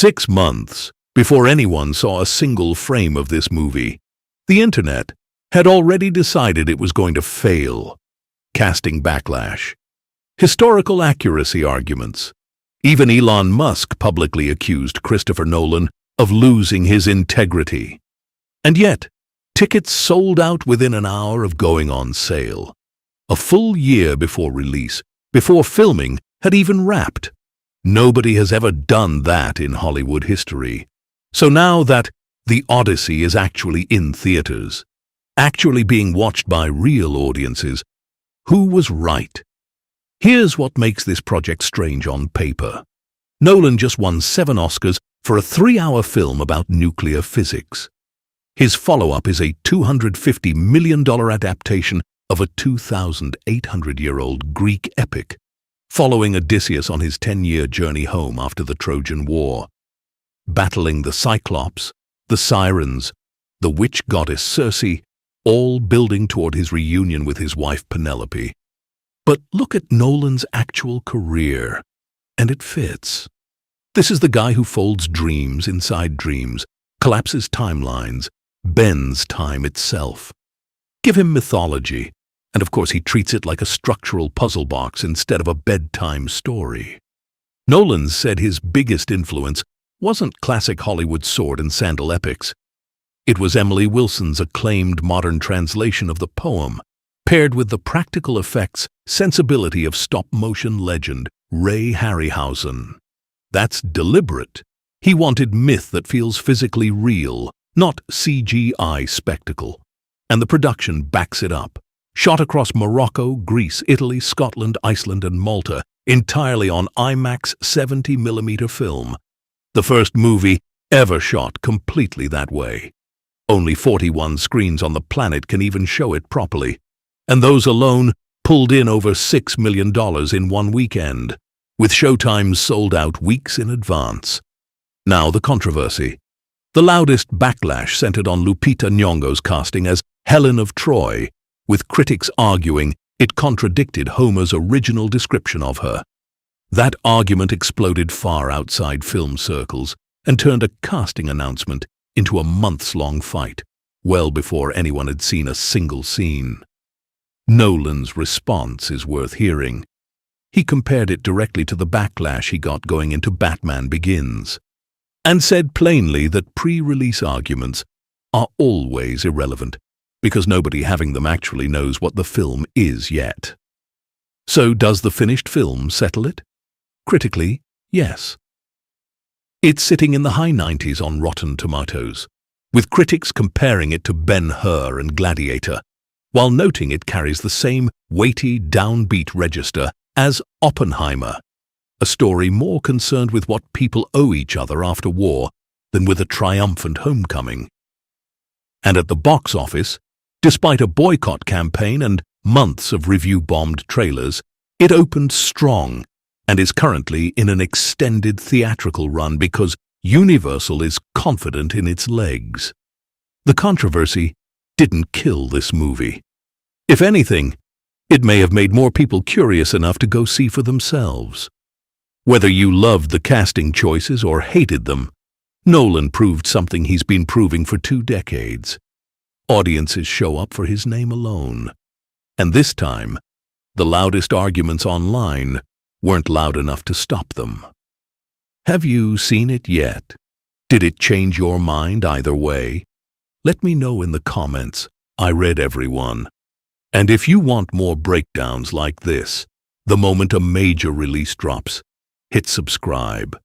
6 months before anyone saw a single frame of this movie, the internet had already decided it was going to fail, casting backlash, historical accuracy arguments. Even Elon Musk publicly accused Christopher Nolan of losing his integrity. And yet, tickets sold out within an hour of going on sale, a full year before release, before filming had even wrapped. Nobody has ever done that in Hollywood history. So now that the Odyssey is actually in theaters, actually being watched by real audiences, who was right? Here's what makes this project strange on paper. Nolan just won 7 Oscars for a 3-hour film about nuclear physics. His follow-up is a $250 million adaptation of a 2,800-year-old Greek epic, following Odysseus on his 10-year journey home after the Trojan War, battling the Cyclops, the Sirens, the witch goddess Circe, all building toward his reunion with his wife Penelope. But look at Nolan's actual career, and it fits. This is the guy who folds dreams inside dreams, collapses timelines, bends time itself. Give him mythology, and of course he treats it like a structural puzzle box instead of a bedtime story. Nolan said his biggest influence wasn't classic Hollywood sword and sandal epics. It was Emily Wilson's acclaimed modern translation of the poem, paired with the practical effects sensibility of stop-motion legend Ray Harryhausen. That's deliberate. He wanted myth that feels physically real, not CGI spectacle. And the production backs it up. Shot across Morocco, Greece, Italy, Scotland, Iceland, and Malta, entirely on IMAX 70mm film. The first movie ever shot completely that way. Only 41 screens on the planet can even show it properly, and those alone pulled in over $6 million in one weekend, with showtimes sold out weeks in advance. Now the controversy. The loudest backlash centered on Lupita Nyong'o's casting as Helen of Troy, with critics arguing it contradicted Homer's original description of her. That argument exploded far outside film circles and turned a casting announcement into a months-long fight, well before anyone had seen a single scene. Nolan's response is worth hearing. He compared it directly to the backlash he got going into Batman Begins, and said plainly that pre-release arguments are always irrelevant, because nobody having them actually knows what the film is yet. So does the finished film settle it? Critically, yes. It's sitting in the high 90s on Rotten Tomatoes, with critics comparing it to Ben-Hur and Gladiator, while noting it carries the same weighty, downbeat register as Oppenheimer, a story more concerned with what people owe each other after war than with a triumphant homecoming. And at the box office, despite a boycott campaign and months of review-bombed trailers, it opened strong and is currently in an extended theatrical run because Universal is confident in its legs. The controversy didn't kill this movie. If anything, it may have made more people curious enough to go see for themselves. Whether you loved the casting choices or hated them, Nolan proved something he's been proving for 2 decades. Audiences show up for his name alone. And this time, the loudest arguments online weren't loud enough to stop them. Have you seen it yet? Did it change your mind either way? Let me know in the comments. I read everyone. And if you want more breakdowns like this, the moment a major release drops, hit subscribe.